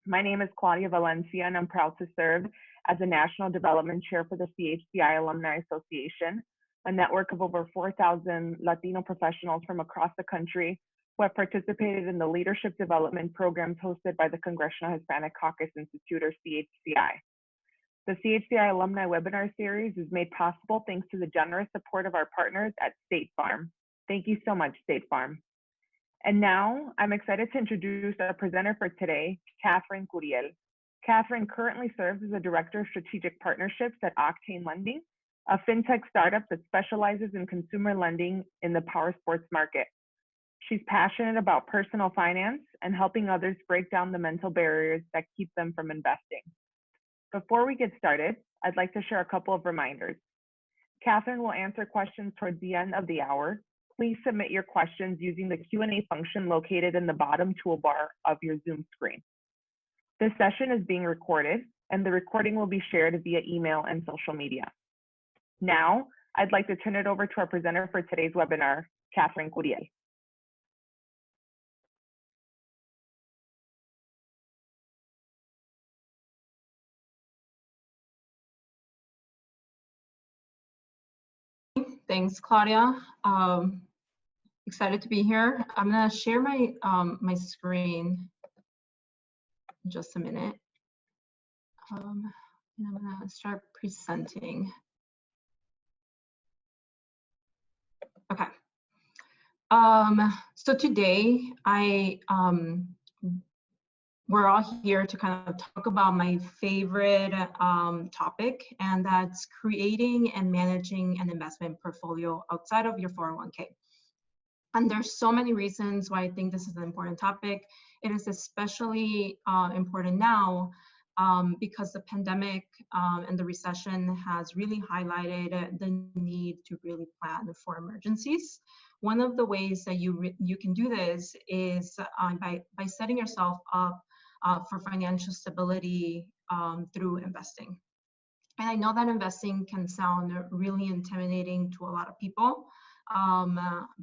My name is Claudia Valencia, and I'm proud to serve as the National Development Chair for the CHCI Alumni Association, a network of over 4,000 Latino professionals from across the country who have participated in the leadership development programs hosted by the Congressional Hispanic Caucus Institute, or CHCI. The CHCI Alumni Webinar Series is made possible thanks to the generous support of our partners at State Farm. Thank you so much, State Farm. And now I'm excited to introduce our presenter for today, Katherine Curiel. Katherine currently serves as a Director of Strategic Partnerships at Octane Lending, a fintech startup that specializes in consumer lending in the power sports market. She's passionate about personal finance and helping others break down the mental barriers that keep them from investing. Before we get started, I'd like to share a couple of reminders. Katherine will answer questions towards the end of the hour. Please submit your questions using the Q&A function located in the bottom toolbar of your Zoom screen. This session is being recorded, and the recording will be shared via email and social media. Now, I'd like to turn it over to our presenter for today's webinar, Katherine Curiel. Thanks, Claudia. Excited to be here. I'm gonna share my my screen in just a minute. And I'm gonna start presenting. Okay. So today we're all here to kind of talk about my favorite topic, and that's creating and managing an investment portfolio outside of your 401k. And there's so many reasons why I think this is an important topic. It is especially important now because the pandemic and the recession has really highlighted the need to really plan for emergencies. One of the ways that you can do this is by setting yourself up for financial stability through investing. And I know that investing can sound really intimidating to a lot of people,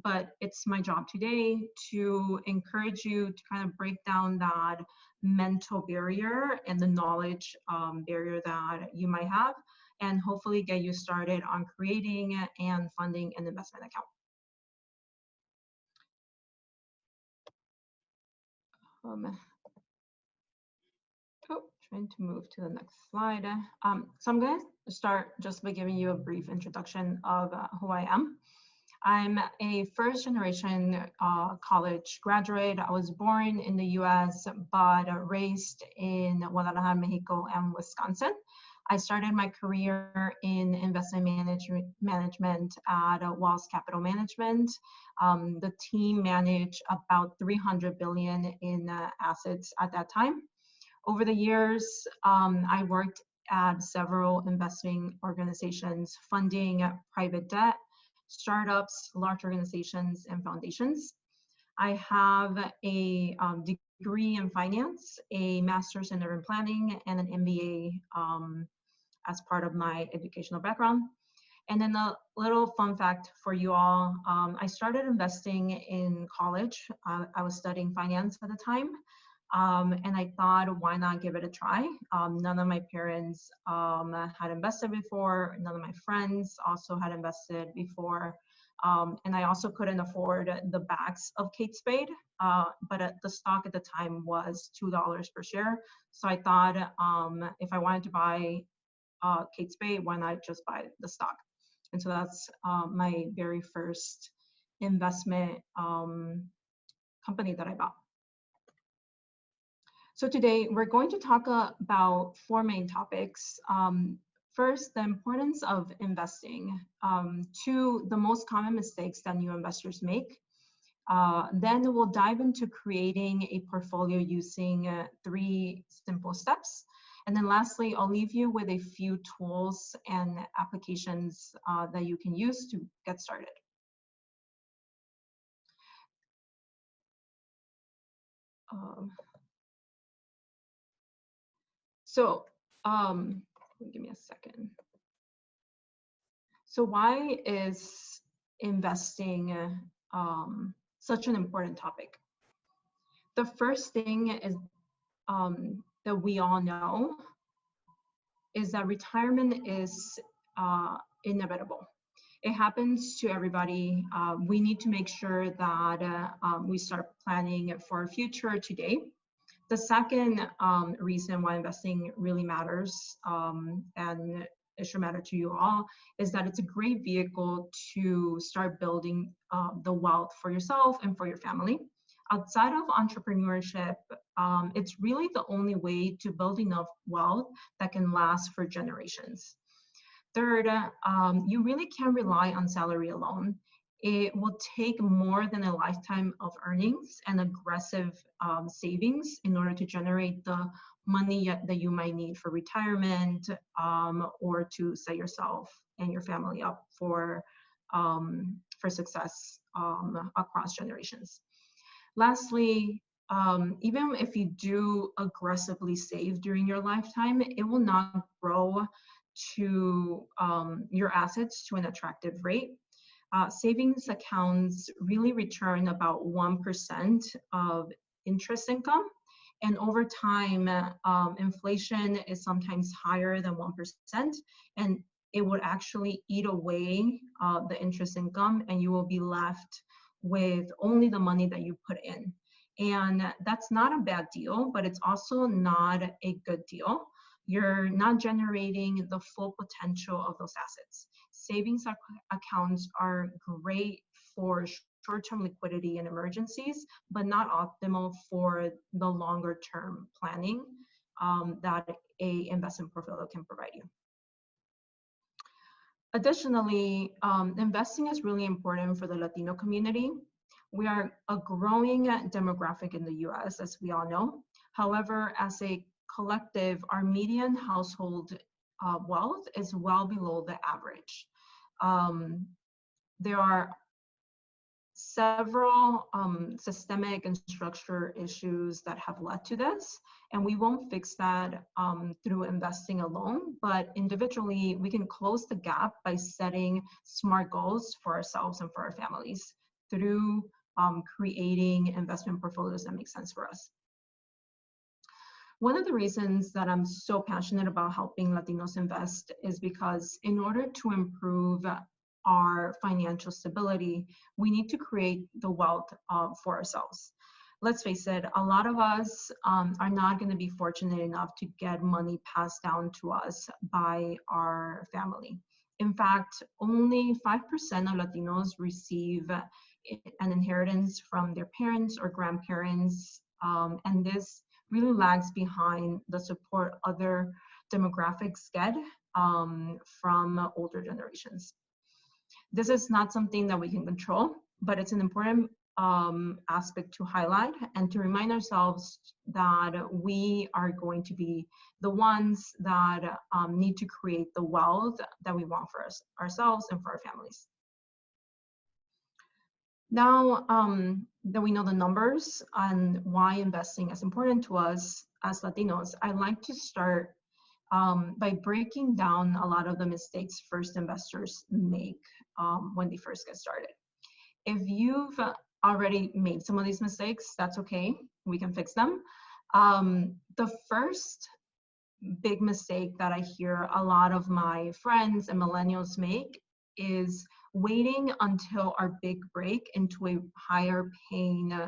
but it's my job today to encourage you to kind of break down that mental barrier and the knowledge barrier that you might have, and hopefully get you started on creating and funding an investment account. Trying to move to the next slide. So I'm going to start just by giving you a brief introduction of who I am. I'm a first-generation college graduate. I was born in the U.S., but raised in Guadalajara, Mexico, and Wisconsin. I started my career in investment management at Wells Capital Management. The team managed about $300 billion in assets at that time. Over the years, I worked at several investing organizations, funding private debt, startups, large organizations, and foundations. I have a degree in finance, a master's in urban planning, and an MBA as part of my educational background. And then a little fun fact for you all, I started investing in college. I was studying finance at the time. And I thought, why not give it a try? None of my parents had invested before. None of my friends also had invested before. And I also couldn't afford the bags of Kate Spade, but the stock at the time was $2 per share. So I thought, if I wanted to buy Kate Spade, why not just buy the stock? And so that's my very first investment company that I bought. So today we're going to talk about four main topics. First, the importance of investing. Two, the most common mistakes that new investors make. Then we'll dive into creating a portfolio using 3 simple steps. And then lastly, I'll leave you with a few tools and applications that you can use to get started. Give me a second. So why is investing such an important topic? The first thing is that we all know is that retirement is inevitable. It happens to everybody. We need to make sure that we start planning for our future today. The second reason why investing really matters, and it should matter to you all, is that it's a great vehicle to start building the wealth for yourself and for your family. Outside of entrepreneurship, it's really the only way to build enough wealth that can last for generations. Third, you really can't rely on salary alone. It will take more than a lifetime of earnings and aggressive savings in order to generate the money that you might need for retirement, or to set yourself and your family up for success across generations. Lastly, even if you do aggressively save during your lifetime, it will not grow to your assets to an attractive rate. Savings accounts really return about 1% of interest income. And over time, inflation is sometimes higher than 1%, and it would actually eat away the interest income, and you will be left with only the money that you put in. And that's not a bad deal, but it's also not a good deal. You're not generating the full potential of those assets. Savings accounts are great for short-term liquidity and emergencies, but not optimal for the longer-term planning that a investment portfolio can provide you. Additionally, investing is really important for the Latino community. We are a growing demographic in the US, as we all know. However, as a collective, our median household wealth is well below the average. There are several systemic and structural issues that have led to this, and we won't fix that through investing alone, but individually we can close the gap by setting smart goals for ourselves and for our families through creating investment portfolios that make sense for us. One of the reasons that I'm so passionate about helping Latinos invest is because in order to improve our financial stability, we need to create the wealth for ourselves. Let's face it, a lot of us are not going to be fortunate enough to get money passed down to us by our family. In fact, only 5% of Latinos receive an inheritance from their parents or grandparents, and this really lags behind the support other demographics get from older generations. This is not something that we can control, but it's an important aspect to highlight and to remind ourselves that we are going to be the ones that need to create the wealth that we want for ourselves and for our families. Now that we know the numbers and why investing is important to us as Latinos, I'd like to start by breaking down a lot of the mistakes first investors make when they first get started. If you've already made some of these mistakes, that's okay, we can fix them. The first big mistake that I hear a lot of my friends and millennials make is waiting until our big break into a higher paying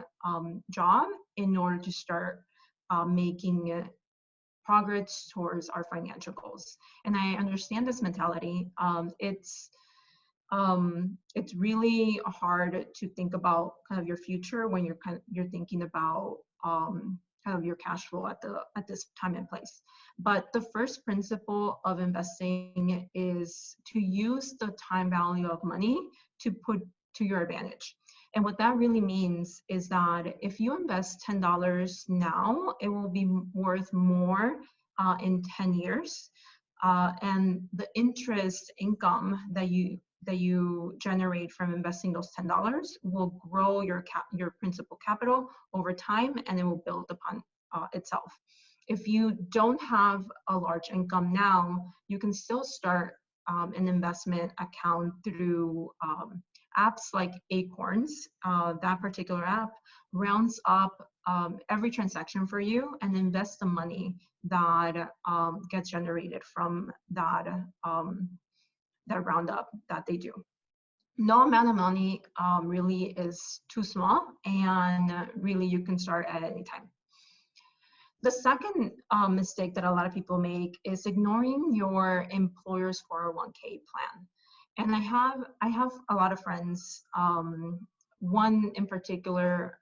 job in order to start making progress towards our financial goals. And I understand this mentality. It's really hard to think about kind of your future when you're thinking about kind of your cash flow at this time and place. But the first principle of investing is to use the time value of money to put to your advantage. And what that really means is that if you invest $10 now, it will be worth more in 10 years. And the interest income that you generate from investing those $10 will grow your principal capital over time, and it will build upon itself. If you don't have a large income now, you can still start an investment account through apps like Acorns. That particular app rounds up every transaction for you and invest the money that gets generated from that that roundup that they do. No amount of money really is too small, and really you can start at any time. The second mistake that a lot of people make is ignoring your employer's 401k plan. And I have a lot of friends. One in particular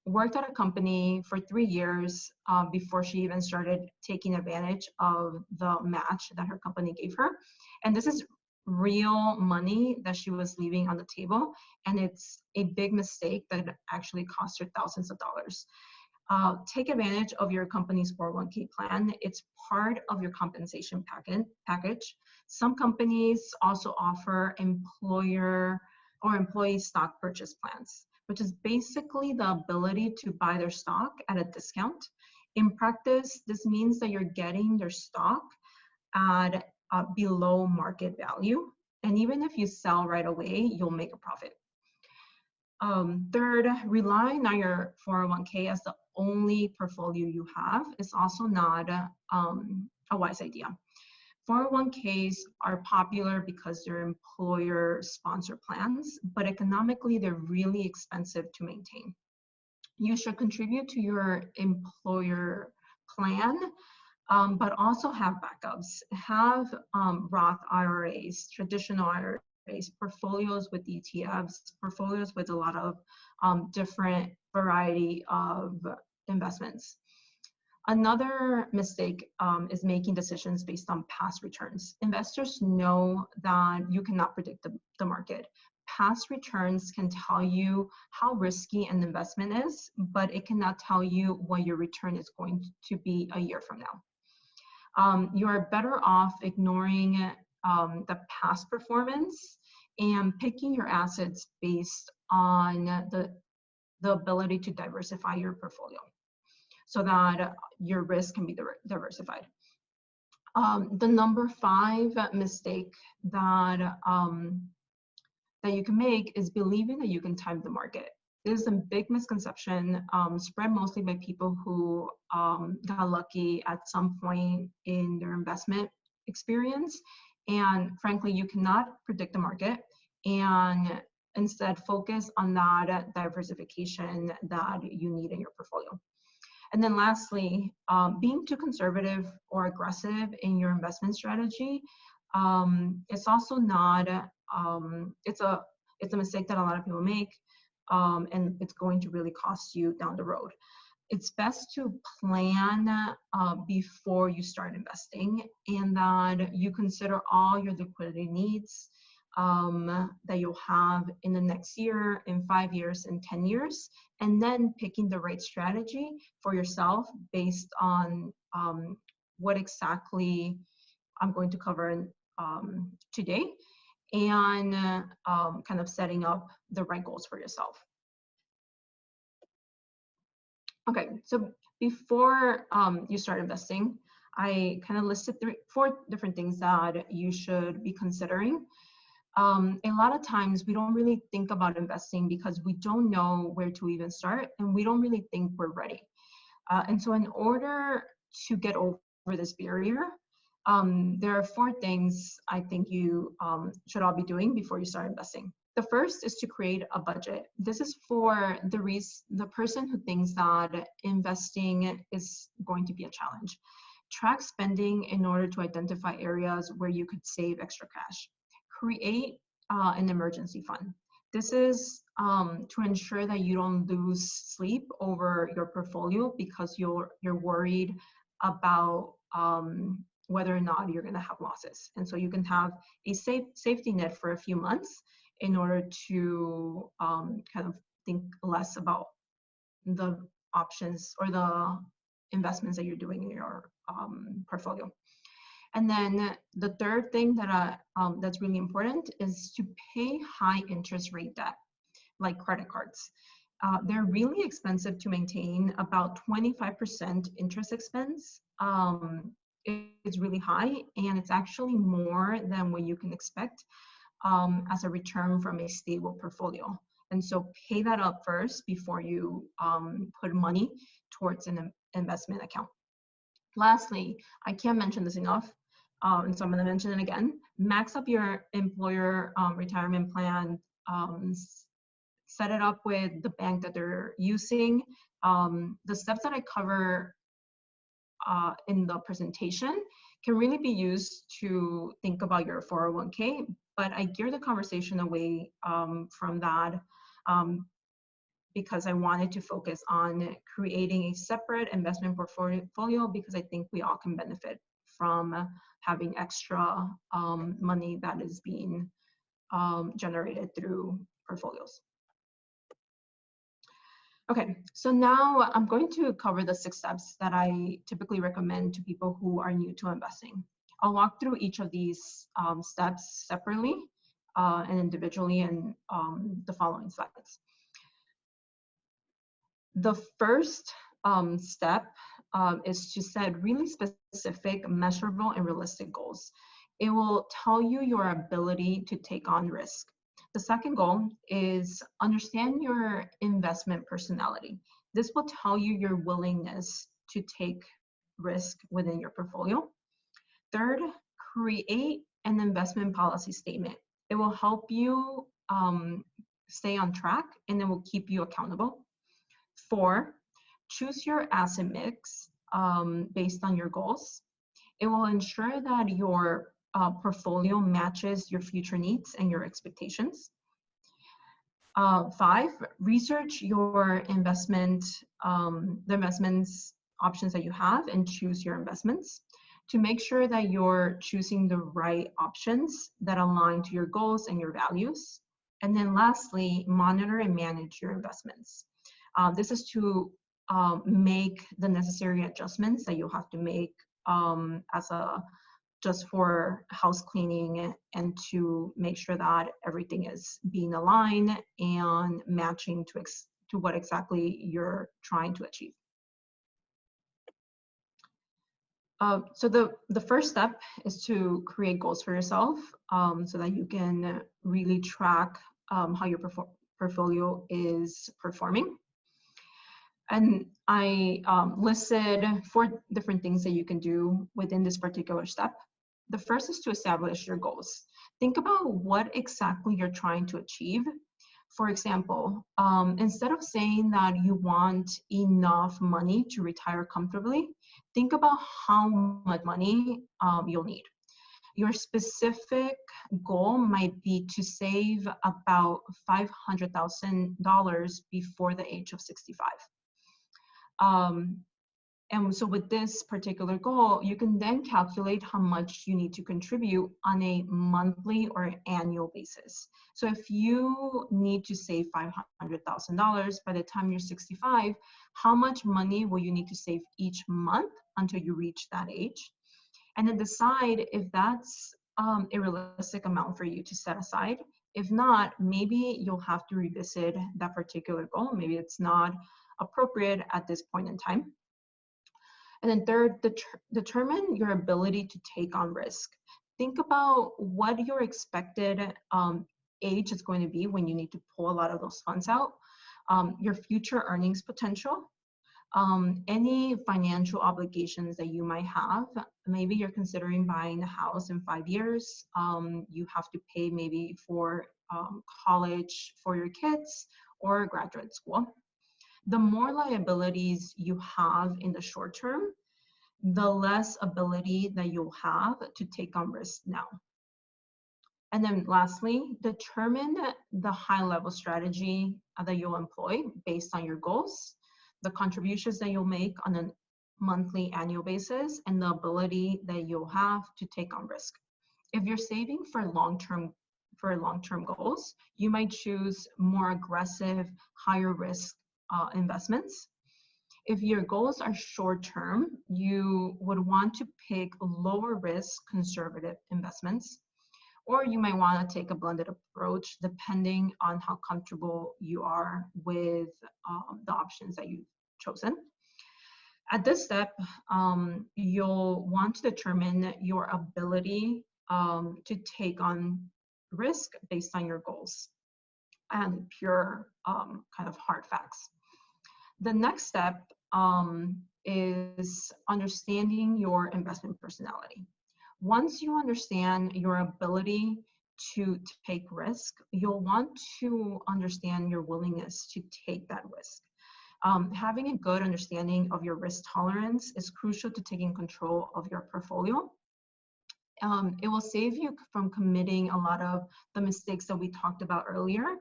worked at a company for 3 years before she even started taking advantage of the match that her company gave her. And this is real money that she was leaving on the table. And it's a big mistake that actually cost her thousands of dollars. Take advantage of your company's 401k plan. It's part of your compensation package. Some companies also offer employer or employee stock purchase plans, which is basically the ability to buy their stock at a discount. In practice, this means that you're getting their stock at below market value. And even if you sell right away, you'll make a profit. Third, relying on your 401k as the only portfolio you have is also not a wise idea. 401ks are popular because they're employer-sponsored plans, but economically, they're really expensive to maintain. You should contribute to your employer plan, but also have backups. Have Roth IRAs, traditional IRAs, portfolios with ETFs, portfolios with a lot of different variety of investments. Another mistake is making decisions based on past returns. Investors know that you cannot predict the market. Past returns can tell you how risky an investment is, but it cannot tell you what your return is going to be a year from now. You are better off ignoring the past performance and picking your assets based on the ability to diversify your portfolio so that your risk can be diversified. The number 5 mistake that you can make is believing that you can time the market. This is a big misconception spread mostly by people who got lucky at some point in their investment experience. And frankly, you cannot predict the market, and instead focus on that diversification that you need in your portfolio. And then lastly, being too conservative or aggressive in your investment strategy, it's also not, it's a mistake that a lot of people make, and it's going to really cost you down the road. It's best to plan before you start investing, and that you consider all your liquidity needs that you'll have in the next year, in 5 years, in 10 years, and then picking the right strategy for yourself based on what exactly I'm going to cover today, and kind of setting up the right goals for yourself. Okay, so before you start investing, I kind of listed 4 different things that you should be considering. A lot of times we don't really think about investing because we don't know where to even start, and we don't really think we're ready. And so in order to get over this barrier, there are 4 things I think you should all be doing before you start investing. The first is to create a budget. This is for the person who thinks that investing is going to be a challenge. Track spending in order to identify areas where you could save extra cash. Create an emergency fund. This is to ensure that you don't lose sleep over your portfolio because you're worried about whether or not you're going to have losses. And so you can have a safety net for a few months in order to kind of think less about the options or the investments that you're doing in your portfolio. And then the third thing that that's really important is to pay high interest rate debt, like credit cards. They're really expensive to maintain. About 25% interest expense is really high, and it's actually more than what you can expect as a return from a stable portfolio. And so pay that up first before you put money towards an investment account. Lastly, I can't mention this enough, and so I'm going to mention it again. Max up your employer retirement plan. Set it up with the bank that they're using. The steps that I cover in the presentation can really be used to think about your 401k, but I gear the conversation away from that because I wanted to focus on creating a separate investment portfolio because I think we all can benefit from having extra money that is being generated through portfolios. Okay, so now I'm going to cover the 6 steps that I typically recommend to people who are new to investing. I'll walk through each of these steps separately and individually in the following slides. The first step is to set really specific, measurable, and realistic goals. It will tell you your ability to take on risk. The second goal is understand your investment personality. This will tell you your willingness to take risk within your portfolio. Third, create an investment policy statement. It will help you stay on track and it will keep you accountable. 4, choose your asset mix based on your goals. It will ensure that your portfolio matches your future needs and your expectations. 5, research your investment, the investments options that you have and choose your investments to make sure that you're choosing the right options that align to your goals and your values. And then lastly, monitor and manage your investments. This is to make the necessary adjustments that you'll have to make just for house cleaning and to make sure that everything is being aligned and matching to what exactly you're trying to achieve. So the first step is to create goals for yourself so that you can really track how your portfolio is performing. And I listed 4 different things that you can do within this particular step. The first is to establish your goals. Think about what exactly you're trying to achieve. For example, instead of saying that you want enough money to retire comfortably, think about how much money you'll need. Your specific goal might be to save about $500,000 before the age of 65. And so with this particular goal, you can then calculate how much you need to contribute on a monthly or annual basis. So if you need to save $500,000 by the time you're 65, how much money will you need to save each month until you reach that age? And then decide if that's a realistic amount for you to set aside. If not, maybe you'll have to revisit that particular goal. Maybe it's not appropriate at this point in time. And then third, determine your ability to take on risk. Think about what your expected age is going to be when you need to pull a lot of those funds out, your future earnings potential, any financial obligations that you might have. Maybe you're considering buying a house in 5 years. You have to pay maybe for college for your kids or graduate school. The more liabilities you have in the short term, the less ability that you'll have to take on risk now. And then lastly, determine the high-level strategy that you'll employ based on your goals, the contributions that you'll make on a monthly, annual basis, and the ability that you'll have to take on risk. If you're saving for long-term goals, you might choose more aggressive, higher risk investments. If your goals are short-term, you would want to pick lower risk, conservative investments, or you might want to take a blended approach depending on how comfortable you are with the options that you've chosen. At this step, you'll want to determine your ability to take on risk based on your goals. and pure kind of hard facts. The next step is understanding your investment personality. Once you understand your ability to take risk, you'll want to understand your willingness to take that risk. Having a good understanding of your risk tolerance is crucial to taking control of your portfolio. It will save you from committing a lot of the mistakes that we talked about earlier,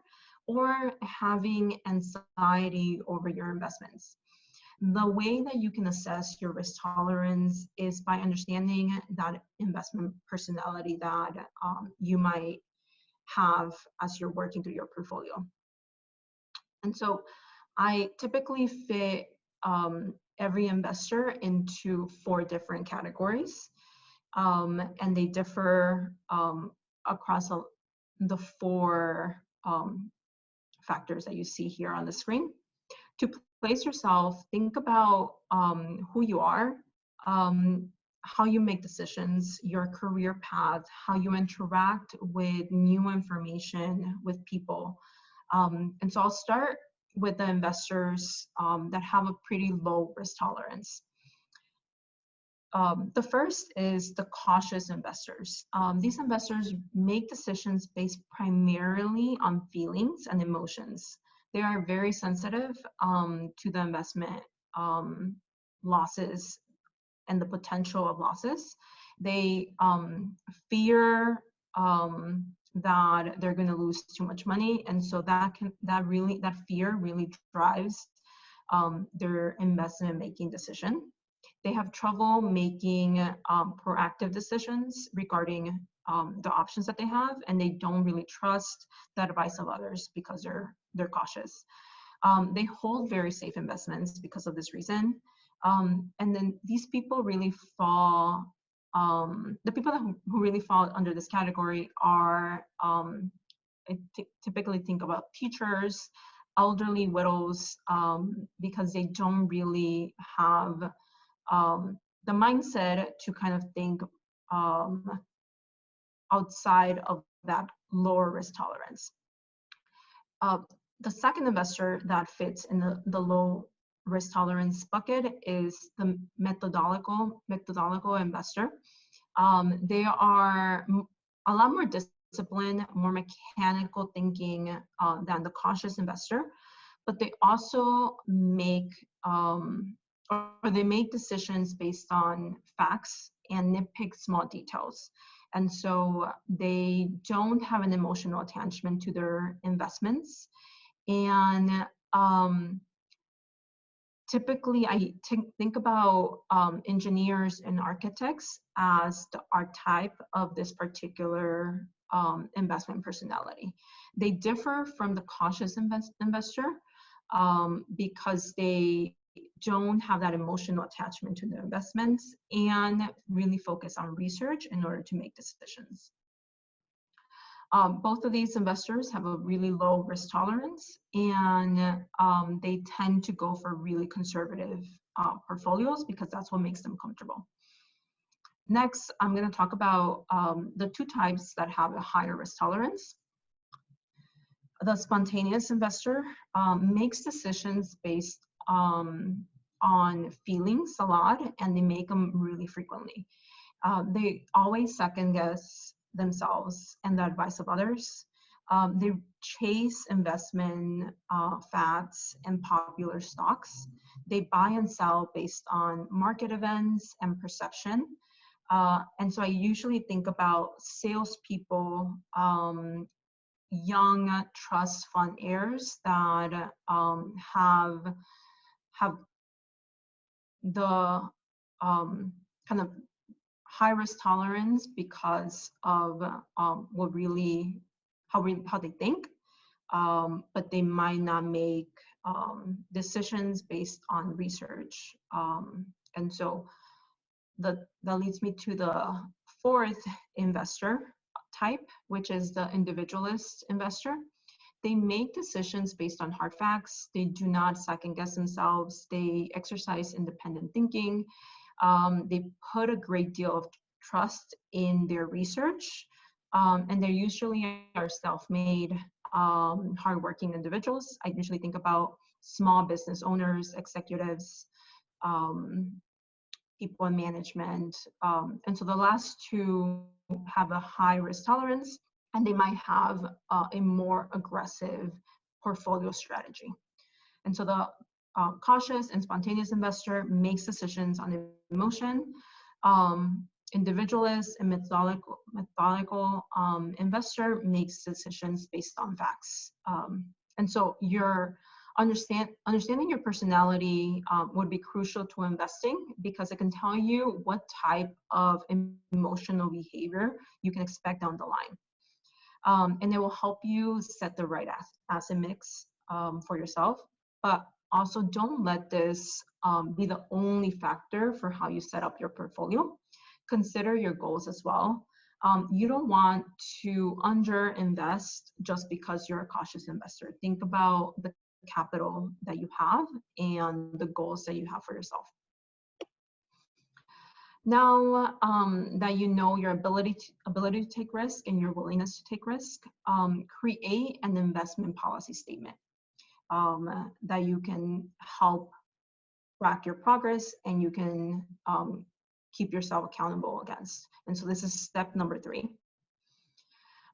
or having anxiety over your investments. The way that you can assess your risk tolerance is by understanding that investment personality that you might have as you're working through your portfolio. And so I typically fit every investor into 4 different categories, and they differ across the 4 factors that you see here on the screen. To place yourself, think about who you are, how you make decisions, your career path, how you interact with new information, with people. And so I'll start with the investors that have a pretty low risk tolerance. The first is the cautious investors. These investors make decisions based primarily on feelings and emotions. They are very sensitive to the investment losses and the potential of losses. They fear that they're going to lose too much money, and so that fear really drives their investment making decision. They have trouble making proactive decisions regarding the options that they have, and they don't really trust the advice of others because they're cautious. They hold very safe investments because of this reason. And then these people really fall, the people who really fall under this category are, I typically think about teachers, elderly widows, because they don't really have the mindset to kind of think outside of that lower risk tolerance. The second investor that fits in the low risk tolerance bucket is the methodological investor. They are a lot more disciplined, more mechanical thinking than the cautious investor, but they also make they make decisions based on facts and nitpick small details. And so they don't have an emotional attachment to their investments. And typically I think about engineers and architects as the archetype of this particular investment personality. They differ from the cautious investor because they don't have that emotional attachment to their investments and really focus on research in order to make decisions. Both of these investors have a really low risk tolerance, and they tend to go for really conservative portfolios because that's what makes them comfortable. Next, I'm going to talk about the 2 types that have a higher risk tolerance. The spontaneous investor makes decisions based on feelings a lot, and they make them really frequently. They always second guess themselves and the advice of others. They chase investment facts and popular stocks. They buy and sell based on market events and perception. And so I usually think about salespeople, young trust fund heirs that have the kind of high risk tolerance because of what really how they think, but they might not make decisions based on research. And so that leads me to the 4th investor type, which is the individualist investor. They make decisions based on hard facts. They do not second guess themselves. They exercise independent thinking. They put a great deal of trust in their research, and they usually are self-made. hardworking individuals. I usually think about small business owners, executives, people in management. And so the last two have a high risk tolerance, and they might have a more aggressive portfolio strategy. And so the cautious and spontaneous investor makes decisions on emotion. Individualist and methodical investor makes decisions based on facts. And so understanding your personality would be crucial to investing, because it can tell you what type of emotional behavior you can expect down the line. And it will help you set the right asset mix for yourself. But also don't let this be the only factor for how you set up your portfolio. Consider your goals as well. You don't want to underinvest just because you're a cautious investor. Think about the capital that you have and the goals that you have for yourself. Now that you know your ability to take risk and your willingness to take risk, create an investment policy statement that you can help track your progress and you can keep yourself accountable against. And so this is step number 3.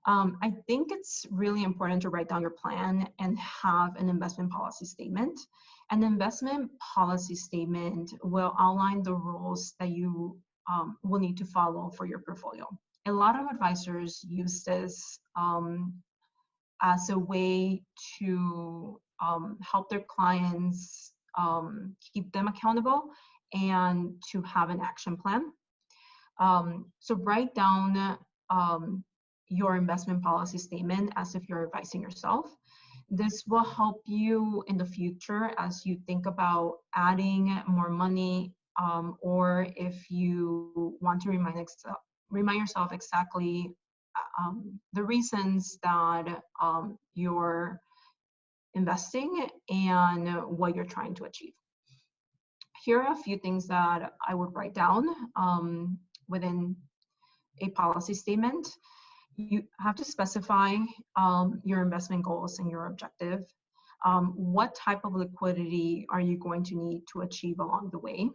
I think it's really important to write down your plan and have an investment policy statement. An investment policy statement will outline the rules that you will need to follow for your portfolio. A lot of advisors use this as a way to help their clients keep them accountable and to have an action plan. So write down your investment policy statement as if you're advising yourself. This will help you in the future as you think about adding more money, or if you want to remind yourself exactly the reasons that you're investing and what you're trying to achieve. Here are a few things that I would write down within a policy statement. You have to specify your investment goals and your objective. What type of liquidity are you going to need to achieve along the way?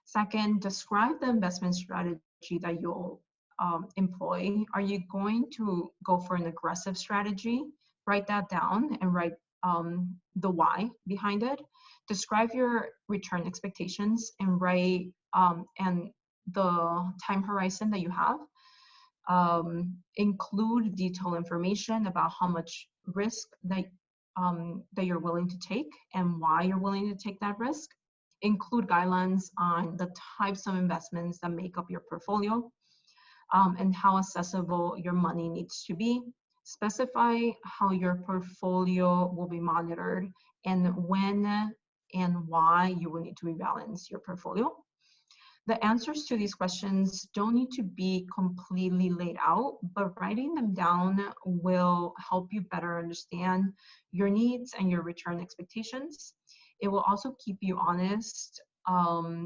Second, describe the investment strategy that you'll employ. Are you going to go for an aggressive strategy? Write that down and write the why behind it. Describe your return expectations and write and the time horizon that you have. Include detailed information about how much risk that you're willing to take and why you're willing to take that risk. Include guidelines on the types of investments that make up your portfolio and how accessible your money needs to be. Specify how your portfolio will be monitored and when and why you will need to rebalance your portfolio. The answers to these questions don't need to be completely laid out, but writing them down will help you better understand your needs and your return expectations. It will also keep you honest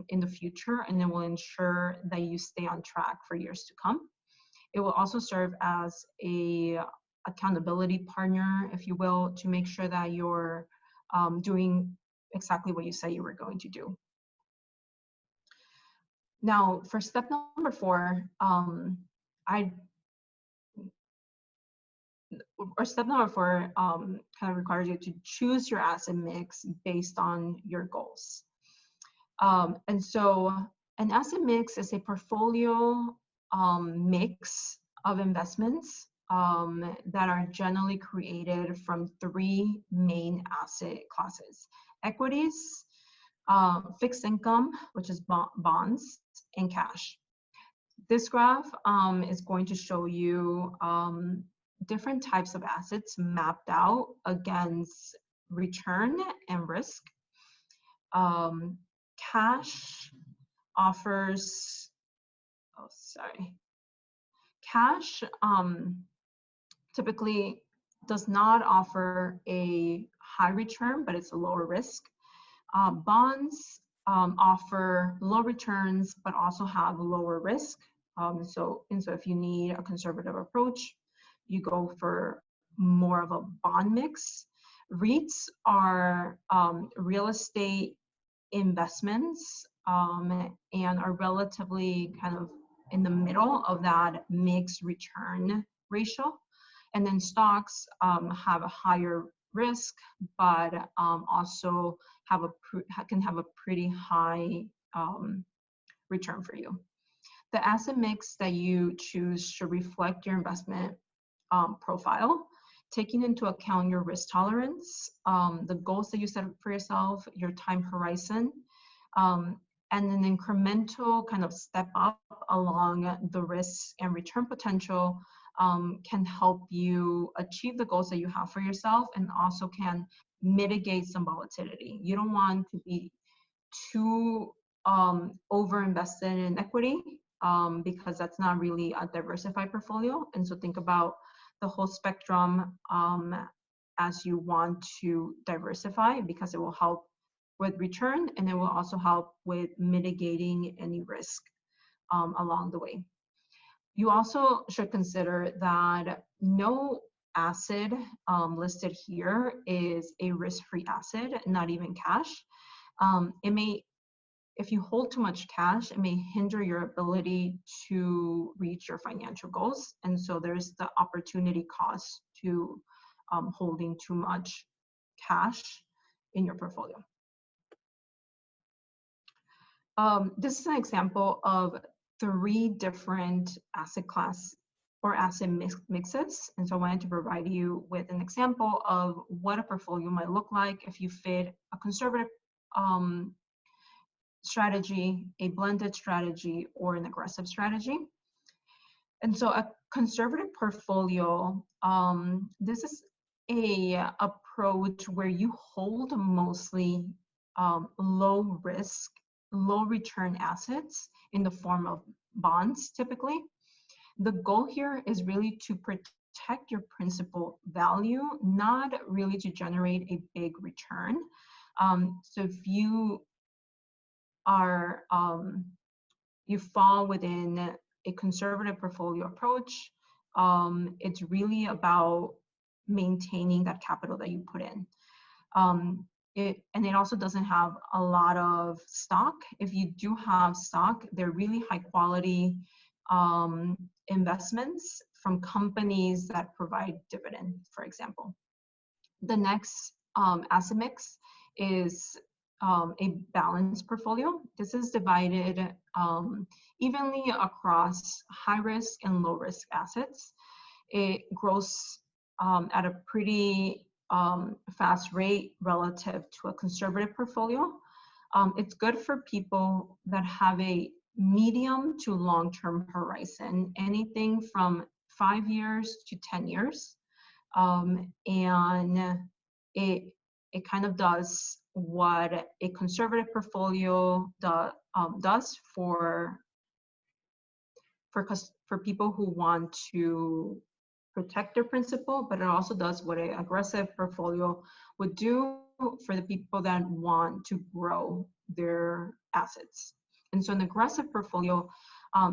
in the future, and it will ensure that you stay on track for years to come. It will also serve as a accountability partner, if you will, to make sure that you're doing exactly what you say you were going to do. Now, for step number 4, step number 4 kind of requires you to choose your asset mix based on your goals. And so an asset mix is a portfolio mix of investments that are generally created from 3 main asset classes: equities, fixed income, which is bonds, and cash. This graph is going to show you different types of assets mapped out against return and risk. Cash offers, cash typically does not offer a high return, but it's a lower risk. Bonds offer low returns, but also have lower risk. So if you need a conservative approach, you go for more of a bond mix. REITs are real estate investments and are relatively kind of in the middle of that mixed return ratio. And then stocks have a higher risk, but also can have a pretty high return for you. The asset mix that you choose should reflect your investment profile, taking into account your risk tolerance, the goals that you set for yourself, your time horizon, and an incremental kind of step up along the risk and return potential can help you achieve the goals that you have for yourself, and also can mitigate some volatility. You don't want to be too over invested in equity because that's not really a diversified portfolio. And so think about the whole spectrum as you want to diversify, because it will help with return, and it will also help with mitigating any risk along the way. You also should consider that no asset listed here is a risk-free asset, not even cash. If you hold too much cash, it may hinder your ability to reach your financial goals. And so there's the opportunity cost to holding too much cash in your portfolio. This is an example of 3 different asset class or asset mixes. And so I wanted to provide you with an example of what a portfolio might look like if you fit a conservative strategy, a blended strategy, or an aggressive strategy. And so a conservative portfolio, this is a approach where you hold mostly low risk, low return assets in the form of bonds typically. The goal here is really to protect your principal value, not really to generate a big return. So if you are, you fall within a conservative portfolio approach, it's really about maintaining that capital that you put in. And it also doesn't have a lot of stock. If you do have stock, they're really high quality investments from companies that provide dividend, for example. The next asset mix is a balanced portfolio. This is divided evenly across high risk and low risk assets. It grows at a pretty fast rate relative to a conservative portfolio. It's good for people that have a medium to long-term horizon, anything from 5 years to 10 years. And it kind of does what a conservative portfolio does for people who want to protect their principal, but it also does what an aggressive portfolio would do for the people that want to grow their assets. And so an aggressive portfolio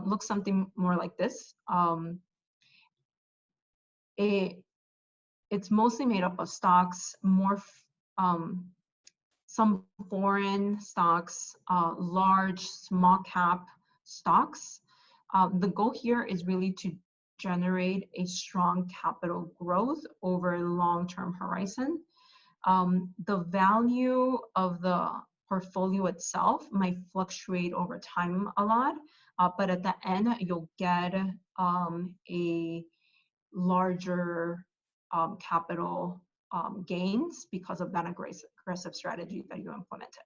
looks something more like this. It's mostly made up of stocks, some foreign stocks, large, small cap stocks. The goal here is really to generate a strong capital growth over a long-term horizon. The value of the portfolio itself might fluctuate over time a lot, but at the end, you'll get a larger capital gains because of that aggressive strategy that you implemented.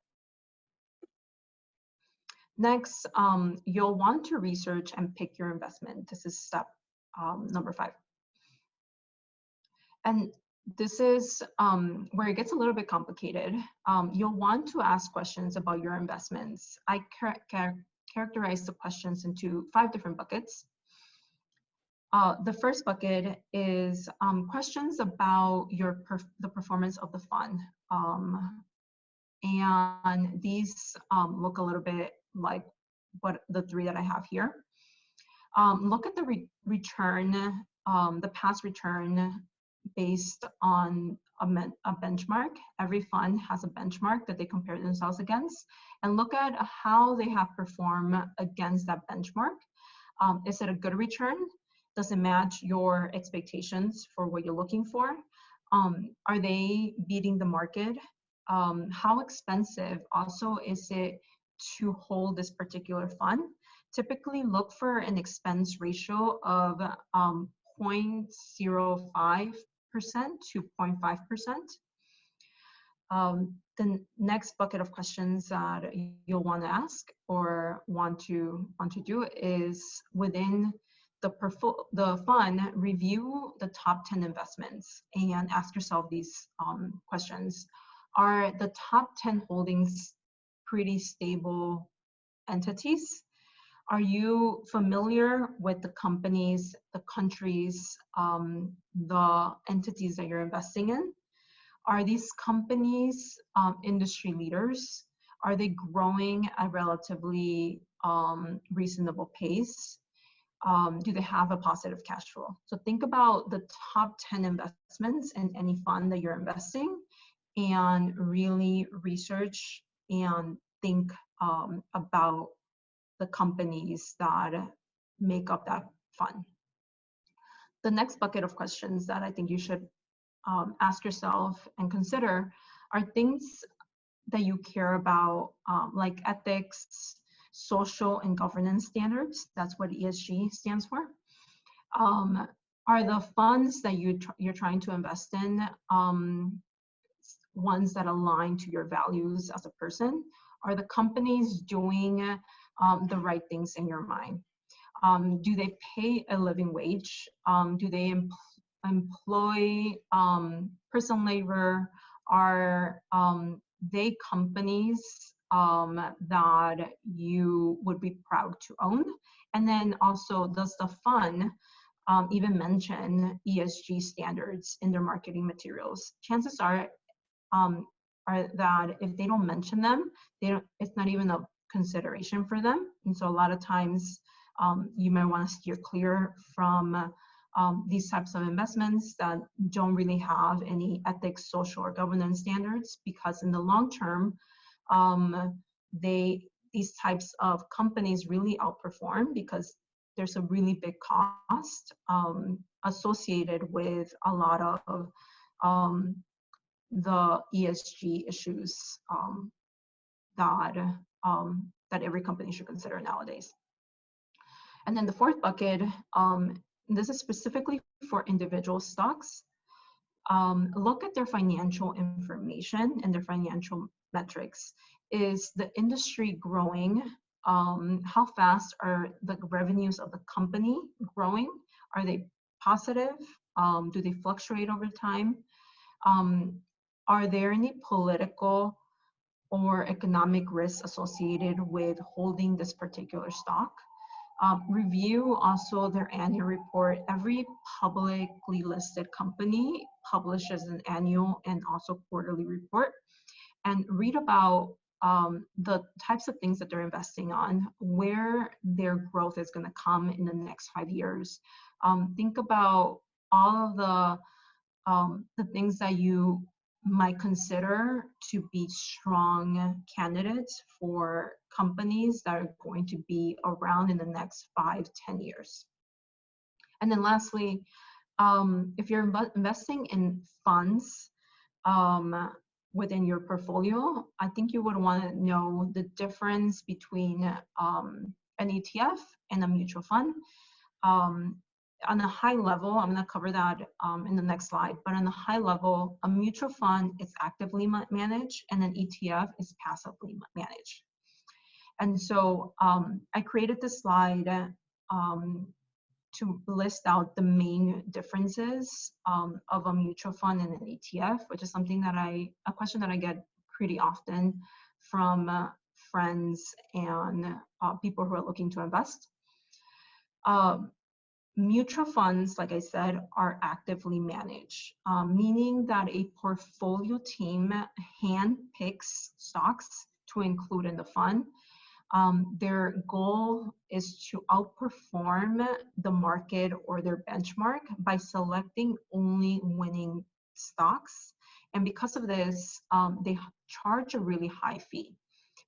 Next, you'll want to research and pick your investment. This is step number 5. And this is where it gets a little bit complicated. You'll want to ask questions about your investments. I characterize the questions into 5 different buckets. The first bucket is questions about the performance of the fund. And these look a little bit like what the 3 that I have here. Look at the return, the past return based on a benchmark. Every fund has a benchmark that they compare themselves against, and look at how they have performed against that benchmark. Is it a good return? Does it match your expectations for what you're looking for? Are they beating the market? How expensive also is it to hold this particular fund? Typically look for an expense ratio of 0.05% to 0.5%. The next bucket of questions that you'll want to ask or want to do is within the fund, review the top 10 investments and ask yourself these questions. Are the top 10 holdings pretty stable entities? Are you familiar with the companies, the countries, the entities that you're investing in? Are these companies industry leaders? Are they growing at a relatively reasonable pace? Do they have a positive cash flow? So think about the top 10 investments in any fund that you're investing and really research and think about the companies that make up that fund. The next bucket of questions that I think you should ask yourself and consider are things that you care about, like ethics, social and governance standards. That's what ESG stands for. Are the funds that you're trying to invest in ones that align to your values as a person? Are the companies doing the right things in your mind? Do they pay a living wage? Do they employ person labor? Are they companies that you would be proud to own? And then also, does the fund even mention ESG standards in their marketing materials? Chances are that if they don't mention them, it's not even a consideration for them. And so a lot of times you might want to steer clear from these types of investments that don't really have any ethics, social, or governance standards, because in the long term, these types of companies really outperform because there's a really big cost associated with a lot of the ESG issues that every company should consider nowadays. And then the fourth bucket, this is specifically for individual stocks. Look at their financial information and their financial metrics. Is the industry growing? How fast are the revenues of the company growing? Are they positive? Do they fluctuate over time? Are there any political or economic risks associated with holding this particular stock? Review also their annual report. Every publicly listed company publishes an annual and also quarterly report, and read about the types of things that they're investing on, where their growth is going to come in the next 5 years. Think about all of the things that you might consider to be strong candidates for companies that are going to be around in the next 5-10 years. And then lastly, if you're investing in funds within your portfolio, I think you would want to know the difference between an ETF and a mutual fund. On a high level, I'm going to cover that in the next slide, but on a high level, a mutual fund is actively managed and an ETF is passively managed. And so I created this slide to list out the main differences of a mutual fund and an ETF, which is something that a question that I get pretty often from friends and people who are looking to invest. Mutual funds, like I said, are actively managed, meaning that a portfolio team handpicks stocks to include in the fund. Their goal is to outperform the market or their benchmark by selecting only winning stocks. And because of this, they charge a really high fee.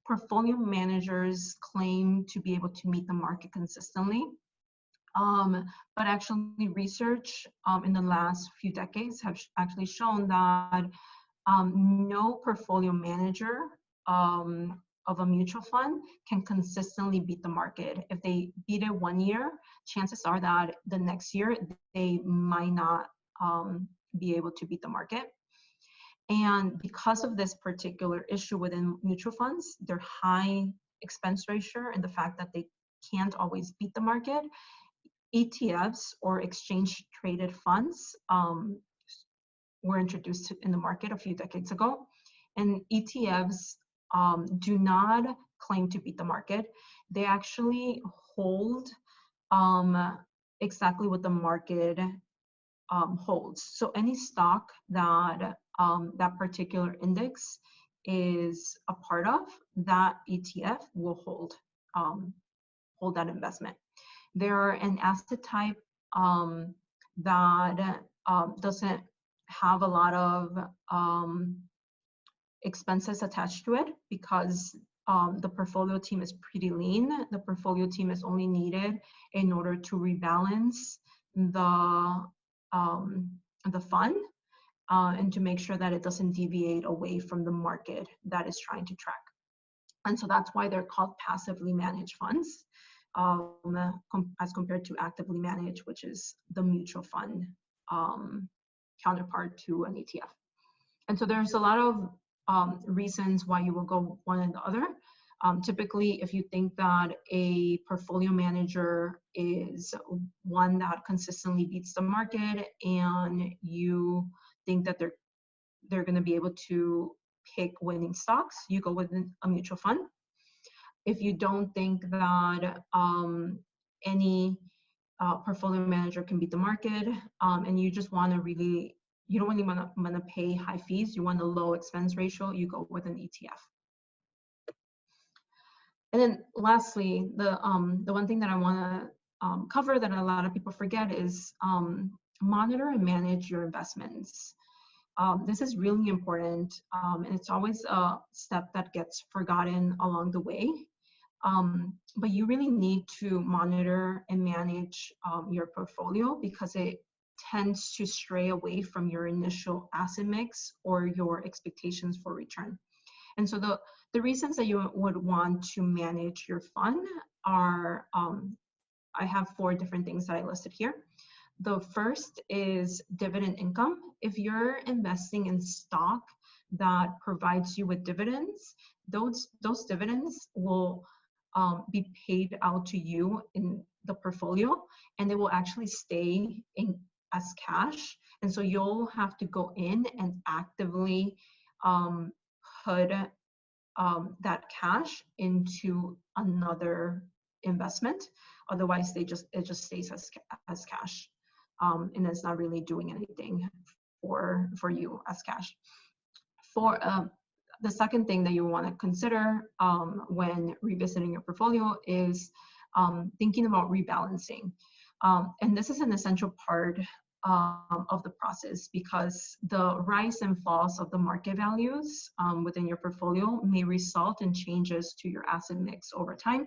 Portfolio managers claim to be able to meet the market consistently. But actually research in the last few decades have actually shown that no portfolio manager of a mutual fund can consistently beat the market. If they beat it one year, chances are that the next year they might not be able to beat the market. And because of this particular issue within mutual funds, their high expense ratio and the fact that they can't always beat the market, ETFs or exchange traded funds were introduced in the market a few decades ago. And ETFs do not claim to beat the market. They actually hold exactly what the market holds. So any stock that that particular index is a part of, that ETF will hold that investment. They're an asset type that doesn't have a lot of expenses attached to it because the portfolio team is pretty lean. The portfolio team is only needed in order to rebalance the fund and to make sure that it doesn't deviate away from the market that is trying to track. And so that's why they're called passively managed funds as compared to actively managed, which is the mutual fund counterpart to an ETF. And so there's a lot of reasons why you will go one and the other. Typically, if you think that a portfolio manager is one that consistently beats the market and you think that they're going to be able to pick winning stocks, you go with a mutual fund. If you don't think that any portfolio manager can beat the market and you just want to really, you don't really want to pay high fees, you want a low expense ratio, you go with an ETF. And then lastly, the one thing that I want to cover that a lot of people forget is monitor and manage your investments. This is really important, and it's always a step that gets forgotten along the way. But you really need to monitor and manage your portfolio because it tends to stray away from your initial asset mix or your expectations for return. And so the reasons that you would want to manage your fund are, I have 4 different things that I listed here. The first is dividend income. If you're investing in stock that provides you with dividends, those dividends will be paid out to you in the portfolio, and they will actually stay in as cash. And so you'll have to go in and actively put that cash into another investment. Otherwise, it just stays as cash, and it's not really doing anything for you as cash. For the second thing that you want to consider when revisiting your portfolio is thinking about rebalancing. And this is an essential part of the process because the rise and falls of the market values within your portfolio may result in changes to your asset mix over time,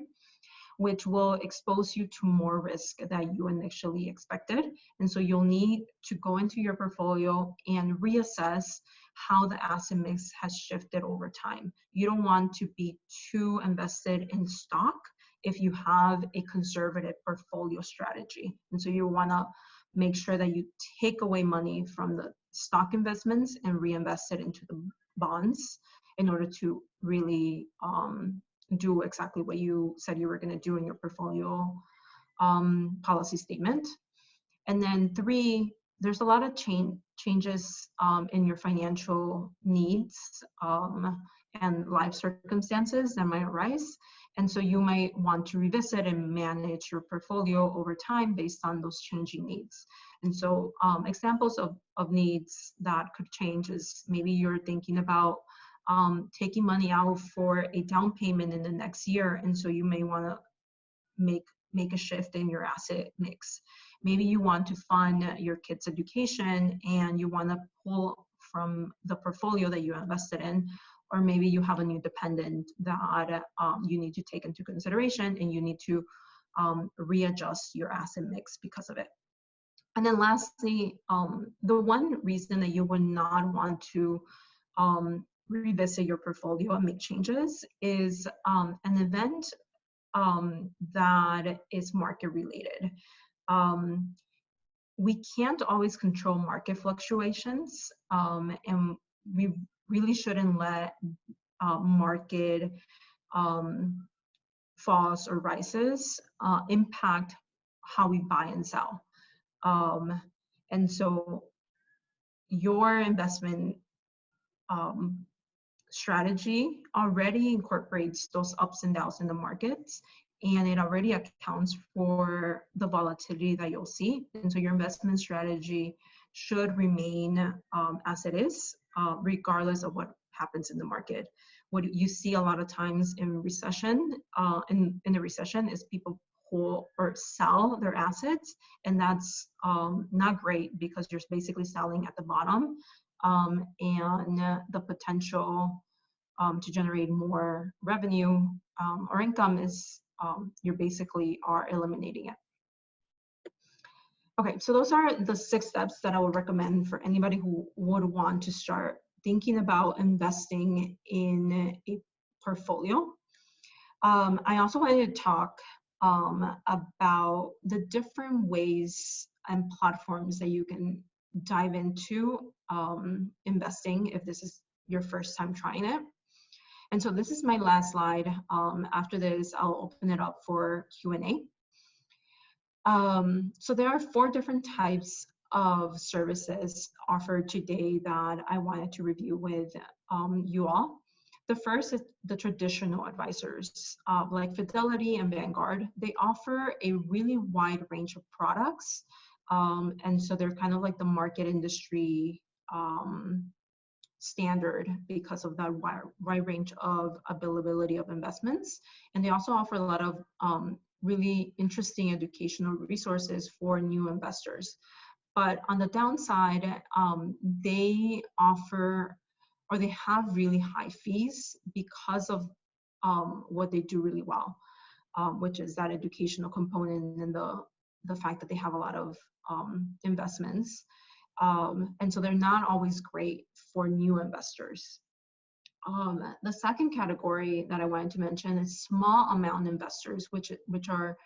which will expose you to more risk that you initially expected. And so you'll need to go into your portfolio and reassess how the asset mix has shifted over time. You don't want to be too invested in stock if you have a conservative portfolio strategy. And so you want to make sure that you take away money from the stock investments and reinvest it into the bonds in order to really do exactly what you said you were going to do in your portfolio policy statement. And then 3, there's a lot of changes in your financial needs and life circumstances that might arise. And so you might want to revisit and manage your portfolio over time based on those changing needs. And so examples of needs that could change is maybe you're thinking about taking money out for a down payment in the next year, and so you may want to make a shift in your asset mix. Maybe you want to fund your kids' education and you want to pull from the portfolio that you invested in, or maybe you have a new dependent that you need to take into consideration and you need to readjust your asset mix because of it. And then lastly, the one reason that you would not want to revisit your portfolio and make changes is an event that is market related. We can't always control market fluctuations, and we really shouldn't let market falls or rises impact how we buy and sell. And so your investment strategy already incorporates those ups and downs in the markets, and it already accounts for the volatility that you'll see. And so your investment strategy should remain as it is, regardless of what happens in the market. What you see a lot of times in recession, in the recession, is people pull or sell their assets, and that's not great because you're basically selling at the bottom, and the potential to generate more revenue or income is you basically are eliminating it. Okay, so those are the 6 steps that I would recommend for anybody who would want to start thinking about investing in a portfolio. I also wanted to talk about the different ways and platforms that you can dive into investing if this is your first time trying it. And so this is my last slide. After this, I'll open it up for Q&A. So there are 4 different types of services offered today that I wanted to review with you all. The first is the traditional advisors, like Fidelity and Vanguard. They offer a really wide range of products. And so they're kind of like the market industry standard because of that wide range of availability of investments. And they also offer a lot of really interesting educational resources for new investors. But on the downside, they offer, or they have really high fees because of what they do really well, which is that educational component and the fact that they have a lot of investments. And so they're not always great for new investors. The second category that I wanted to mention is small amount investors, which are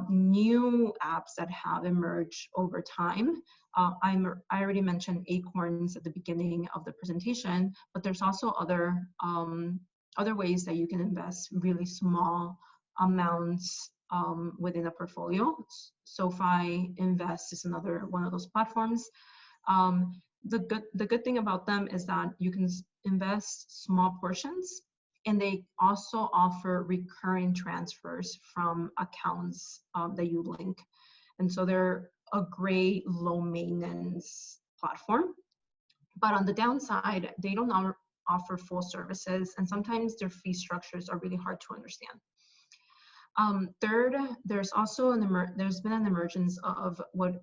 new apps that have emerged over time. I already mentioned Acorns at the beginning of the presentation, but there's also other ways that you can invest really small amounts within a portfolio. SoFi Invest is another one of those platforms. The good thing about them is that you can invest small portions, and they also offer recurring transfers from accounts that you link. And so they're a great low maintenance platform. But on the downside, they don't offer full services, and sometimes their fee structures are really hard to understand. Third, there's also there's been an emergence of what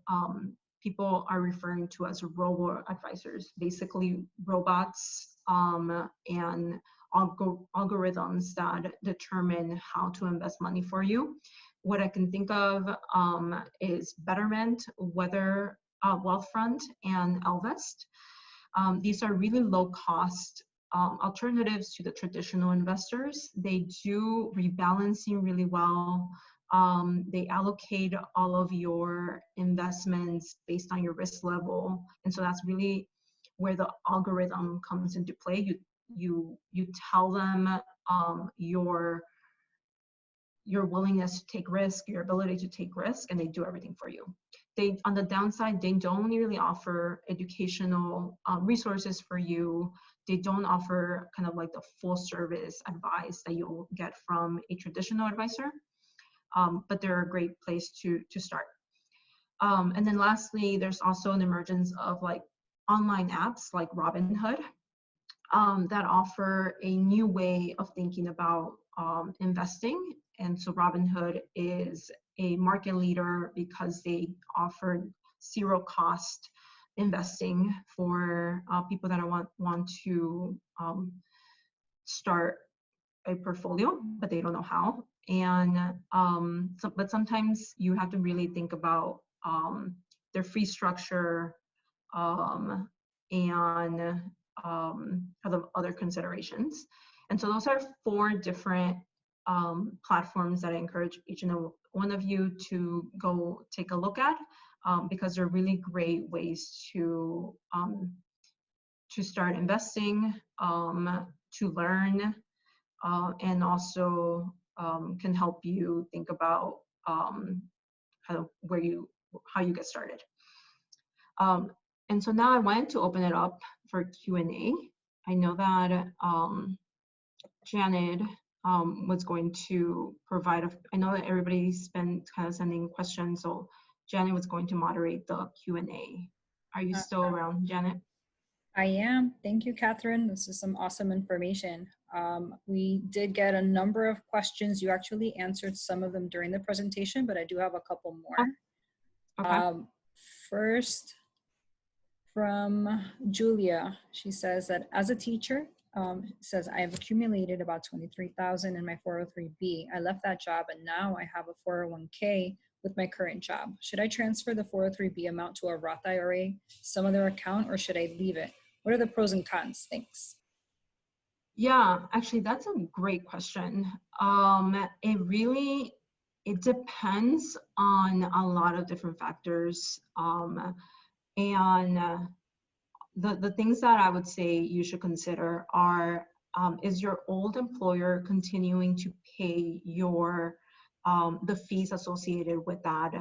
people are referring to as robo-advisors, basically robots and algorithms that determine how to invest money for you. What I can think of is Betterment, Wealthfront, and Elvest. These are really low-cost alternatives to the traditional investors. They do rebalancing really well. They allocate all of your investments based on your risk level, and so that's really where the algorithm comes into play. You tell them your willingness to take risk, your ability to take risk, and they do everything for you. On the downside, they don't really offer educational resources for you. They don't offer kind of like the full service advice that you'll get from a traditional advisor, but they're a great place to start. And then lastly, there's also an emergence of like online apps like Robinhood. that offer a new way of thinking about investing. And so Robinhood is a market leader because they offer zero cost investing for people that want to start a portfolio, but they don't know how. And but sometimes you have to really think about their fee structure and other considerations. And so those are 4 different platforms that I encourage each and one of you to go take a look at, because they're really great ways to start investing, to learn, and also can help you think about how you get started. And so now I wanted to open it up for Q&A. I know that Janet was going to provide I know that everybody's been kind of sending questions, so Janet was going to moderate the Q&A. Are you still around, Janet? I am. Thank you, Catherine. This is some awesome information. We did get a number of questions. You actually answered some of them during the presentation, but I do have a couple more. Okay. First, from Julia, she says that as a teacher, says I have accumulated about $23,000 in my 403B. I left that job and now I have a 401k with my current job. Should I transfer the 403B amount to a Roth IRA, some other account, or should I leave it? What are the pros and cons? Thanks. Yeah, actually, that's a great question. It depends on a lot of different factors. And the things that I would say you should consider are, is your old employer continuing to pay your the fees associated with that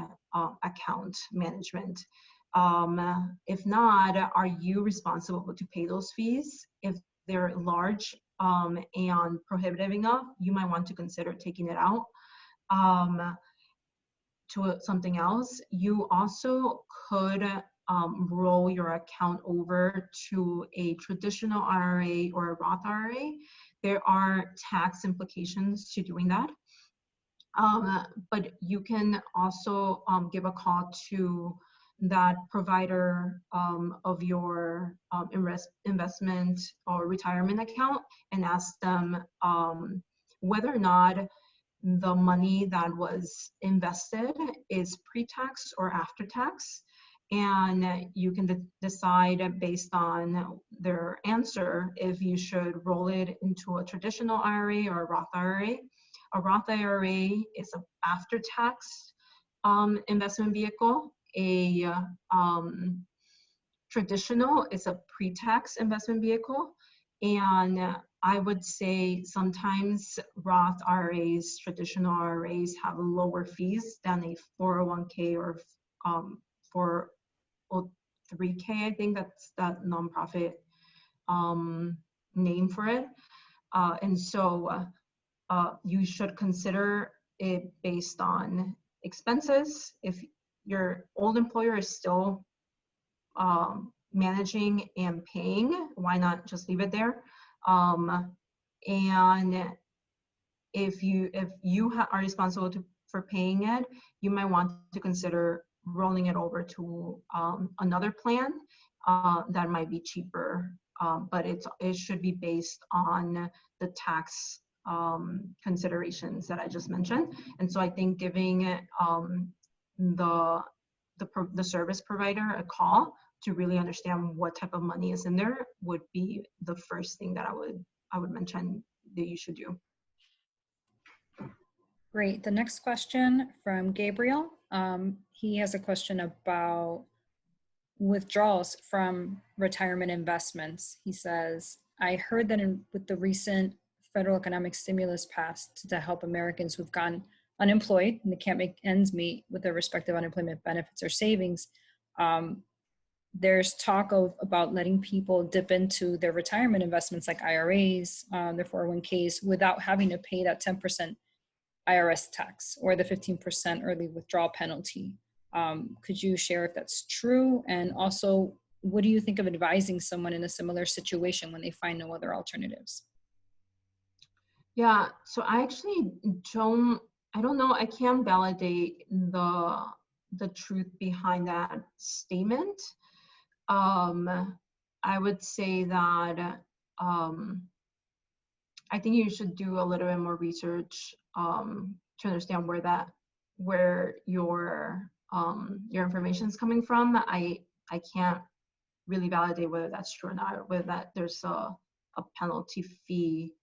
account management? If not, are you responsible to pay those fees? If they're large and prohibitive enough, you might want to consider taking it out to something else. You also could roll your account over to a traditional IRA or a Roth IRA. There are tax implications to doing that. But you can also give a call to that provider of your investment or retirement account and ask them whether or not the money that was invested is pre-tax or after tax. And you can decide based on their answer if you should roll it into a traditional IRA or a Roth IRA. A Roth IRA is an after-tax investment vehicle. A traditional is a pre-tax investment vehicle. And I would say sometimes Roth IRAs, traditional IRAs have lower fees than a 401k or 403k. I think that's that nonprofit name for it. And so you should consider it based on expenses. If your old employer is still managing and paying, why not just leave it there? And if you are responsible for paying it, you might want to consider rolling it over to another plan that might be cheaper, but it should be based on the tax considerations that I just mentioned. And so I think giving the service provider a call to really understand what type of money is in there would be the first thing that I would mention that you should do. Great. The next question from Gabriel. He has a question about withdrawals from retirement investments. He says, I heard that with the recent federal economic stimulus passed to help Americans who've gone unemployed and they can't make ends meet with their respective unemployment benefits or savings, there's talk about letting people dip into their retirement investments like IRAs, their 401ks, without having to pay that 10% IRS tax or the 15% early withdrawal penalty. Could you share if that's true? And also, what do you think of advising someone in a similar situation when they find no other alternatives? Yeah, so I actually I don't know, I can't validate the truth behind that statement. I would say that I think you should do a little bit more research to understand where your information is coming from. I can't really validate whether that's true or not, whether that there's a penalty fee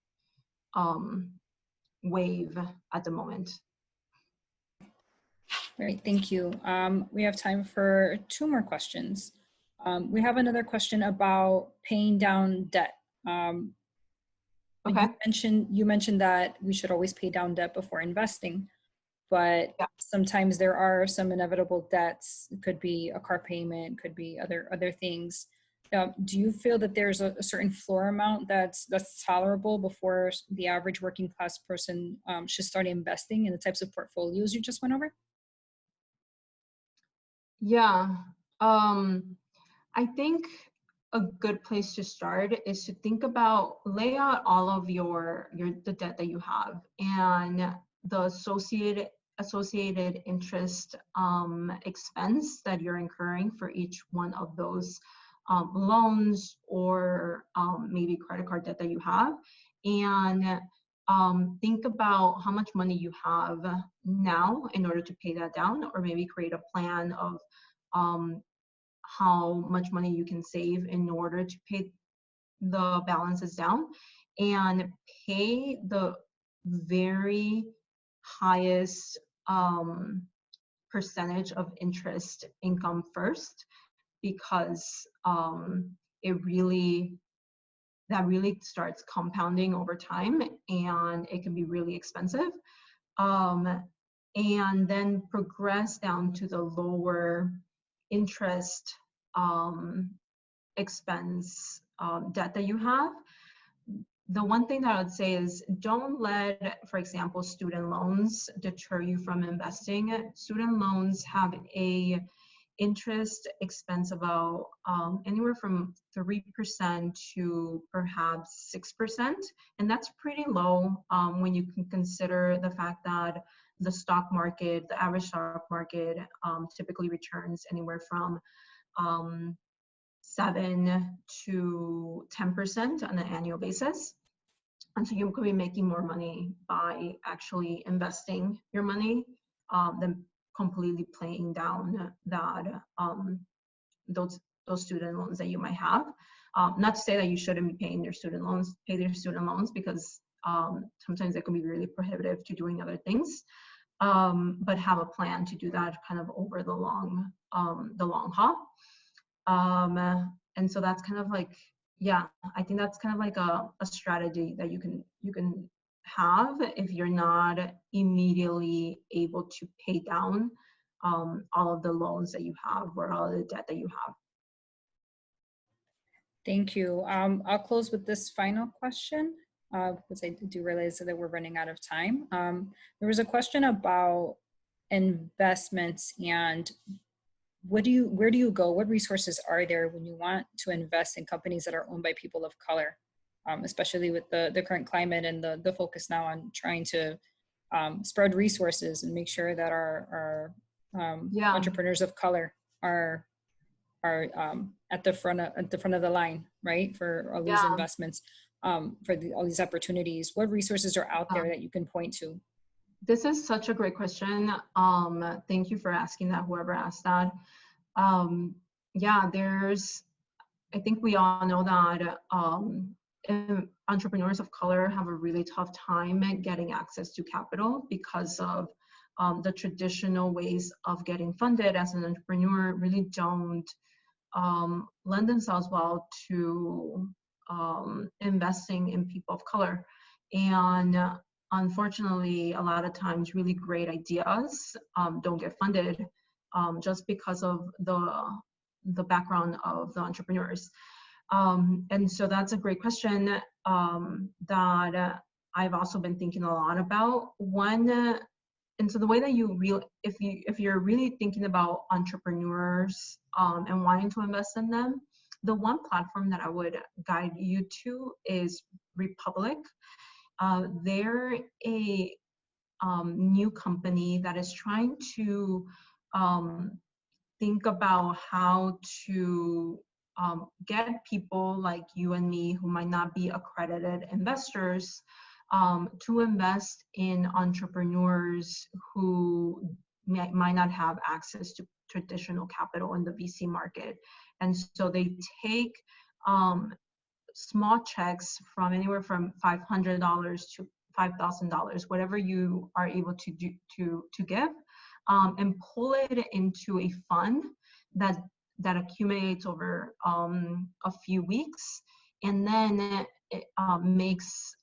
wave at the moment. Great, thank you. We have time for 2 more questions. We have another question about paying down debt. Okay. You mentioned that we should always pay down debt before investing, but Yeah. sometimes there are some inevitable debts. It could be a car payment, could be other things. Do you feel that there's a certain floor amount that's tolerable before the average working class person should start investing in the types of portfolios you just went over? Yeah. I think a good place to start is to think about, lay out all of the debt that you have and the associated interest expense that you're incurring for each one of those loans or maybe credit card debt that you have, and think about how much money you have now in order to pay that down, or maybe create a plan of how much money you can save in order to pay the balances down, and pay the very highest percentage of interest income first, because that really starts compounding over time, and it can be really expensive. And then progress down to the lower interest expense debt that you have. The one thing that I would say is, don't let, for example, student loans deter you from investing. Student loans have a interest expense about anywhere from 3% to perhaps 6%. And that's pretty low when you can consider the fact that the stock market, the average stock market typically returns anywhere from 7 to 10% on an annual basis. And so you could be making more money by actually investing your money than completely paying down that those student loans that you might have. Not to say that you shouldn't be paying your student loans, because sometimes it can be really prohibitive to doing other things. But have a plan to do that kind of over the long haul. And so that's kind of like, yeah, I think that's kind of like a strategy that you can have if you're not immediately able to pay down all of the loans that you have or all of the debt that you have. Thank you. I'll close with this final question because I do realize that we're running out of time. There was a question about investments and where do you go? What resources are there when you want to invest in companies that are owned by people of color, especially with the current climate and the focus now on trying to spread resources and make sure that our entrepreneurs of color are at the front of the line, right, for all these investments, for all these opportunities. What resources are out there that you can point to? This is such a great question. Thank you for asking that, whoever asked that. I think we all know that entrepreneurs of color have a really tough time getting access to capital because of the traditional ways of getting funded as an entrepreneur really don't lend themselves well to investing in people of color. And unfortunately, a lot of times really great ideas don't get funded just because of the background of the entrepreneurs. And so that's a great question that I've also been thinking a lot about. One so the way that if you're really thinking about entrepreneurs and wanting to invest in them, the one platform that I would guide you to is Republic. They're a new company that is trying to think about how to get people like you and me who might not be accredited investors to invest in entrepreneurs who might not have access to traditional capital in the VC market. And so they take small checks from anywhere from $500 to $5,000, whatever you are able to do to give, and pull it into a fund that accumulates over a few weeks, and then it makes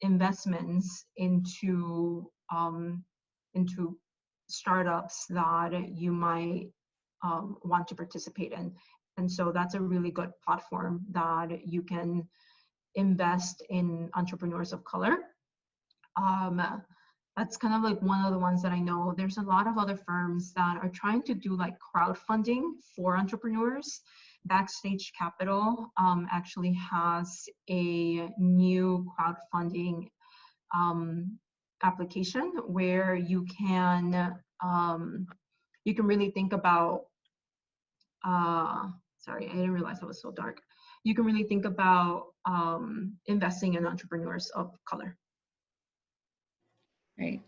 investments into startups that you might want to participate in. And so that's a really good platform that you can invest in entrepreneurs of color. That's kind of like one of the ones that I know. There's a lot of other firms that are trying to do like crowdfunding for entrepreneurs. Backstage Capital actually has a new crowdfunding application where you can really think about, sorry, I didn't realize it was so dark. You can really think about investing in entrepreneurs of color. Great.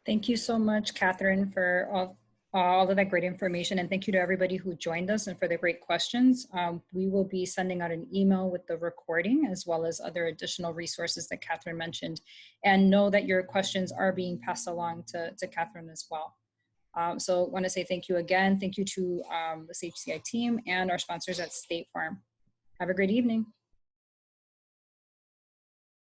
Thank you so much, Katherine, for all of that great information. And thank you to everybody who joined us and for the great questions. We will be sending out an email with the recording as well as other additional resources that Katherine mentioned. And know that your questions are being passed along to Katherine as well. So I want to say thank you again. Thank you to the CHCI team and our sponsors at State Farm. Have a great evening.